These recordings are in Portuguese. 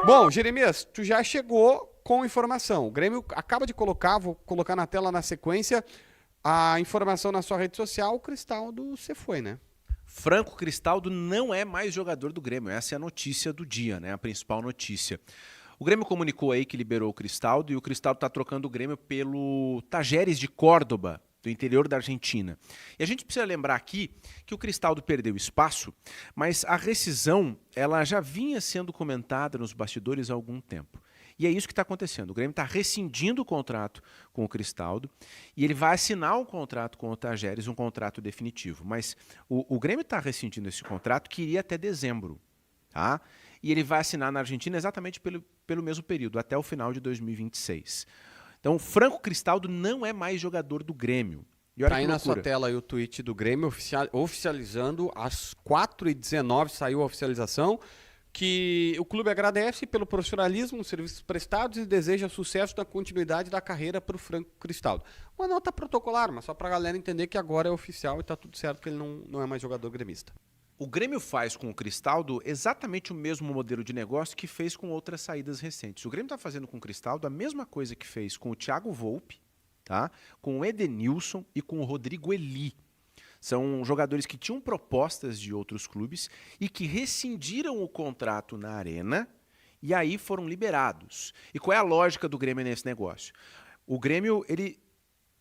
Bom, Jeremias, tu já chegou com informação. O Grêmio acaba de colocar, vou colocar na tela na sequência, a informação na sua rede social, o Cristaldo se foi, né? Franco Cristaldo não é mais jogador do Grêmio. Essa é a notícia do dia, né? A principal notícia. O Grêmio comunicou aí que liberou o Cristaldo e o Cristaldo está trocando o Grêmio pelo Tajeres de Córdoba, do interior da Argentina. E a gente precisa lembrar aqui que o Cristaldo perdeu espaço, mas a rescisão ela já vinha sendo comentada nos bastidores há algum tempo. E é isso que está acontecendo. O Grêmio está rescindindo o contrato com o Cristaldo e ele vai assinar um contrato com o Tajeres, um contrato definitivo. Mas o Grêmio está rescindindo esse contrato que iria até dezembro. Tá? E ele vai assinar na Argentina exatamente pelo mesmo período, até o final de 2026. Então, Franco Cristaldo não é mais jogador do Grêmio. E olha Tá aí que na sua loucura. tela aí o tweet do Grêmio oficializando, às 4h19 saiu a oficialização, que o clube agradece pelo profissionalismo, os serviços prestados e deseja sucesso na continuidade da carreira para o Franco Cristaldo. Uma nota protocolar, mas só para a galera entender que agora é oficial e está tudo certo, que ele não é mais jogador gremista. O Grêmio faz com o Cristaldo exatamente o mesmo modelo de negócio que fez com outras saídas recentes. O Grêmio está fazendo com o Cristaldo a mesma coisa que fez com o Thiago Volpi, tá? Com o Edenilson e com o Rodrigo Eli. São jogadores que tinham propostas de outros clubes e que rescindiram o contrato na Arena e aí foram liberados. E qual é a lógica do Grêmio nesse negócio? O Grêmio, ele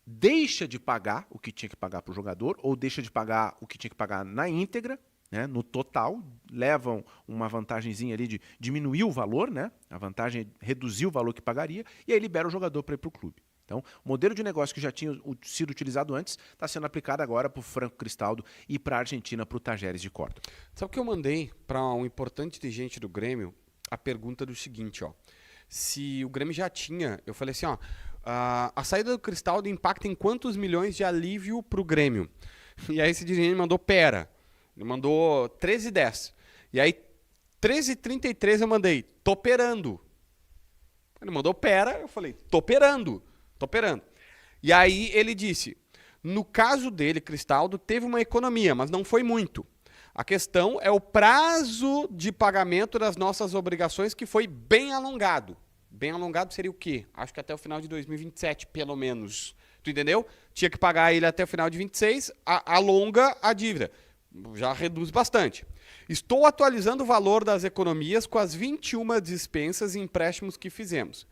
deixa de pagar o que tinha que pagar para o jogador ou deixa de pagar o que tinha que pagar na íntegra, né, no total, levam uma vantagenzinha ali de diminuir o valor, né, a vantagem é reduzir o valor que pagaria, e aí libera o jogador para ir para o clube. Então, o modelo de negócio que já tinha sido utilizado antes está sendo aplicado agora para o Franco Cristaldo e para a Argentina, para o Tajeres de Córdoba. Sabe o que eu mandei para um importante dirigente do Grêmio? A pergunta do seguinte, ó. Se o Grêmio já tinha, eu falei assim, ó, a saída do Cristaldo impacta em quantos milhões de alívio para o Grêmio? E aí esse dirigente mandou pera. Ele mandou 13,10. E aí, 13,33 eu mandei, tô operando. Ele mandou pera, eu falei, tô operando. E aí ele disse, no caso dele, Cristaldo, teve uma economia, mas não foi muito. A questão é o prazo de pagamento das nossas obrigações, que foi bem alongado. Bem alongado seria o quê? Acho que até o final de 2027, pelo menos. Tu entendeu? Tinha que pagar ele até o final de 26, alonga a dívida. Já reduz bastante. Estou atualizando o valor das economias com as 21 dispensas e empréstimos que fizemos.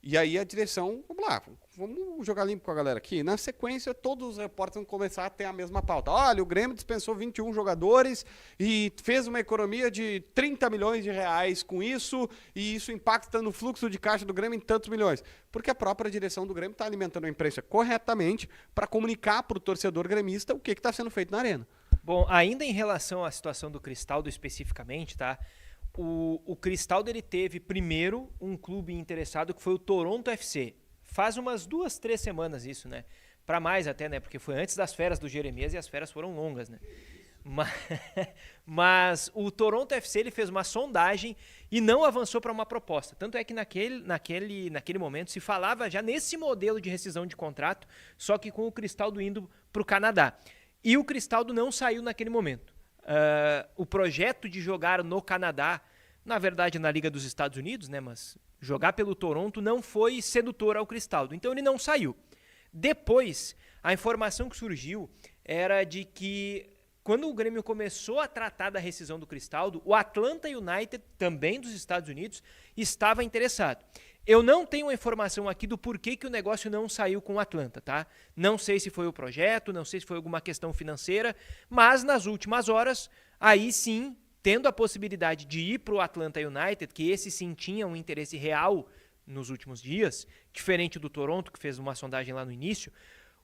E aí a direção, vamos lá, vamos jogar limpo com a galera aqui. Na sequência, todos os repórteres vão começar a ter a mesma pauta. Olha, o Grêmio dispensou 21 jogadores e fez uma economia de 30 milhões de reais com isso, e isso impacta no fluxo de caixa do Grêmio em tantos milhões. Porque a própria direção do Grêmio está alimentando a imprensa corretamente para comunicar para o torcedor gremista o que está sendo feito na arena. Bom, ainda em relação à situação do Cristaldo especificamente, tá? O Cristaldo, ele teve primeiro um clube interessado que foi o Toronto FC. Faz umas 2, 3 semanas isso, né? Para mais até, né? Porque foi antes das férias do Jeremias e as férias foram longas, né? Mas o Toronto FC, ele fez uma sondagem e não avançou para uma proposta. Tanto é que naquele momento se falava já nesse modelo de rescisão de contrato, só que com o Cristaldo indo para o Canadá. E o Cristaldo não saiu naquele momento. O projeto de jogar no Canadá, na verdade na Liga dos Estados Unidos, né, mas jogar pelo Toronto não foi sedutor ao Cristaldo, então ele não saiu. Depois, a informação que surgiu era de que quando o Grêmio começou a tratar da rescisão do Cristaldo, o Atlanta United, também dos Estados Unidos, estava interessado. Eu não tenho a informação aqui do porquê que o negócio não saiu com o Atlanta, tá? Não sei se foi o projeto, não sei se foi alguma questão financeira, mas nas últimas horas, aí sim, tendo a possibilidade de ir para o Atlanta United, que esse sim tinha um interesse real nos últimos dias, diferente do Toronto, que fez uma sondagem lá no início,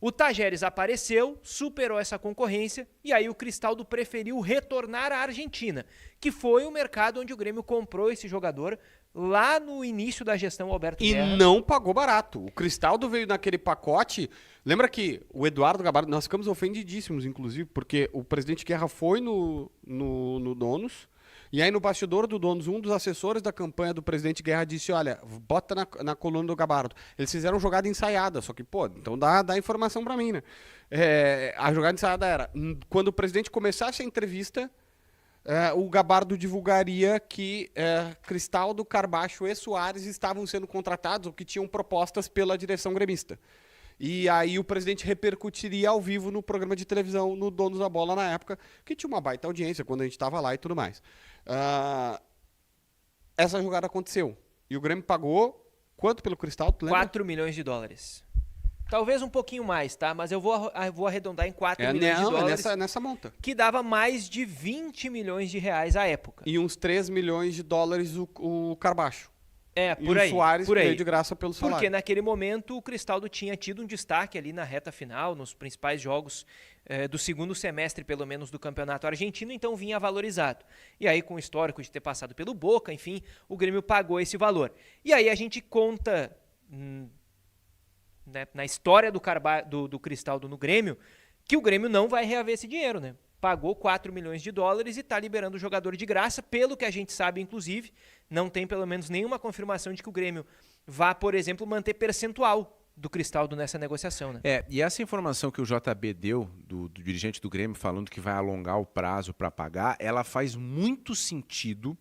o Tajeres apareceu, superou essa concorrência e aí o Cristaldo preferiu retornar à Argentina, que foi o mercado onde o Grêmio comprou esse jogador lá no início da gestão Alberto Guerra. E não pagou barato. O Cristaldo veio naquele pacote. Lembra que o Eduardo Gabardo, nós ficamos ofendidíssimos, inclusive, porque o presidente Guerra foi no Donos, e aí no bastidor do Donos, um dos assessores da campanha do presidente Guerra disse, olha, bota na coluna do Gabardo. Eles fizeram jogada ensaiada, só que, pô, então dá informação pra mim, né? A jogada ensaiada era, quando o presidente começasse a entrevista, o Gabardo divulgaria que Cristaldo, Carbacho e Soares estavam sendo contratados ou que tinham propostas pela direção gremista. E aí o presidente repercutiria ao vivo no programa de televisão, no Donos da Bola na época, que tinha uma baita audiência quando a gente estava lá e tudo mais. Essa jogada aconteceu. E o Grêmio pagou quanto pelo Cristaldo, tu lembra? 4 milhões de dólares. Talvez um pouquinho mais, tá? Mas eu vou arredondar em 4 milhões de dólares. Nessa monta. Que dava mais de 20 milhões de reais à época. E uns 3 milhões de dólares o Carbacho. Por e aí. o Soares por aí. veio de graça pelo salário. Porque naquele momento o Cristaldo tinha tido um destaque ali na reta final, nos principais jogos do segundo semestre, pelo menos, do campeonato argentino, então vinha valorizado. E aí, com o histórico de ter passado pelo Boca, enfim, o Grêmio pagou esse valor. E aí a gente conta, na história do Cristaldo no Grêmio, que o Grêmio não vai reaver esse dinheiro, né? Pagou 4 milhões de dólares e está liberando o jogador de graça, pelo que a gente sabe, inclusive, não tem pelo menos nenhuma confirmação de que o Grêmio vá, por exemplo, manter percentual do Cristaldo nessa negociação, né? E essa informação que o JB deu, do dirigente do Grêmio, falando que vai alongar o prazo para pagar, ela faz muito sentido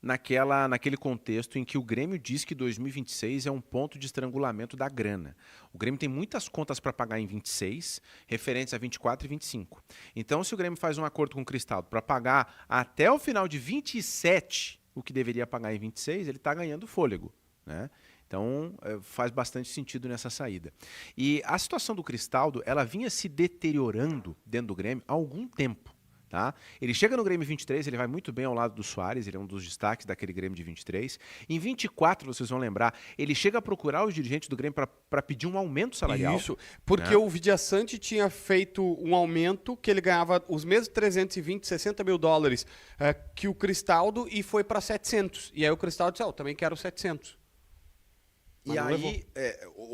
naquele contexto em que o Grêmio diz que 2026 é um ponto de estrangulamento da grana. O Grêmio tem muitas contas para pagar em 26, referentes a 24 e 25. Então, se o Grêmio faz um acordo com o Cristaldo para pagar até o final de 27 o que deveria pagar em 26, ele está ganhando fôlego, né? Então, faz bastante sentido nessa saída. E a situação do Cristaldo, ela vinha se deteriorando dentro do Grêmio há algum tempo. Tá? Ele chega no Grêmio 23, ele vai muito bem ao lado do Soares, ele é um dos destaques daquele Grêmio de 23. Em 24, vocês vão lembrar, ele chega a procurar os dirigentes do Grêmio para pedir um aumento salarial. Isso, porque o Vidiaçante tinha feito um aumento que ele ganhava os mesmos 320, 60 mil dólares que o Cristaldo e foi para 700. E aí o Cristaldo disse, eu também quero 700. Mas e não aí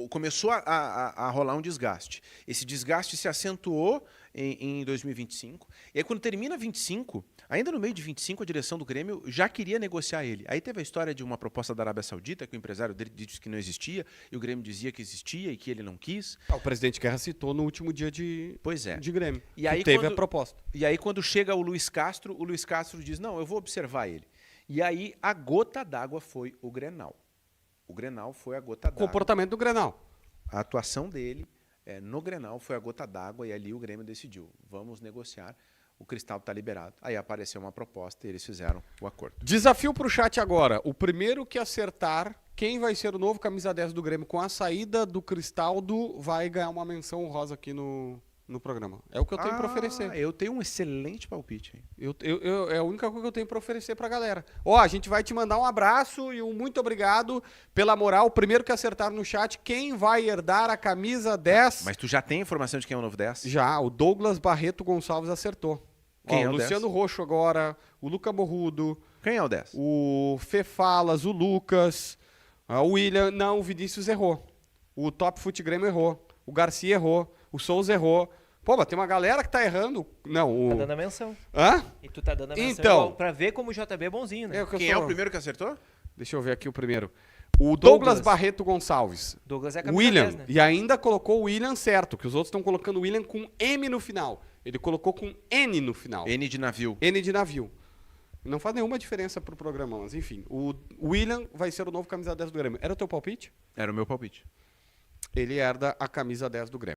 começou a rolar um desgaste. Esse desgaste se acentuou em 2025. E aí, quando termina 25, ainda no meio de 25, a direção do Grêmio já queria negociar ele. Aí teve a história de uma proposta da Arábia Saudita, que o empresário dele disse que não existia, e o Grêmio dizia que existia e que ele não quis. O presidente Guerra citou no último dia de Grêmio. E aí, teve a proposta. E aí, quando chega o Luiz Castro diz, não, eu vou observar ele. E aí, a gota d'água foi o Grenal. O Grenal foi a gota d'água. Comportamento do Grenal. A atuação dele no Grenal foi a gota d'água e ali o Grêmio decidiu, vamos negociar, o Cristaldo está liberado. Aí apareceu uma proposta e eles fizeram o acordo. Desafio para o chat agora. O primeiro que acertar quem vai ser o novo camisa 10 do Grêmio com a saída do Cristaldo vai ganhar uma menção honrosa aqui no programa. É o que eu tenho para oferecer. Eu tenho um excelente palpite. É a única coisa que eu tenho para oferecer para a galera. A gente vai te mandar um abraço e um muito obrigado pela moral. O primeiro que acertar no chat, quem vai herdar a camisa 10? Mas tu já tem informação de quem é o novo 10? Já, o Douglas Barreto Gonçalves acertou. Quem é o o Luciano 10? Roxo agora, o Luca Morrudo. Quem é o 10? O Fê Falas, o Lucas, o William. Não, o Vinícius errou. O Top Fute Grêmio errou. O Garcia errou. O Souza errou. Pô, mas tem uma galera que tá errando. Não, Tá dando a menção. Hã? E tu tá dando a menção Então. igual, pra ver como o JB é bonzinho, né? Quem é o primeiro que acertou? Deixa eu ver aqui o primeiro. O Douglas Barreto Gonçalves. Douglas é a camisa William. 10, né? E ainda colocou o William certo, que os outros estão colocando o William com M no final. Ele colocou com N no final. N de navio. N de navio. Não faz nenhuma diferença pro programa, mas enfim. O William vai ser o novo camisa 10 do Grêmio. Era o teu palpite? Era o meu palpite. Ele herda a camisa 10 do Grêmio.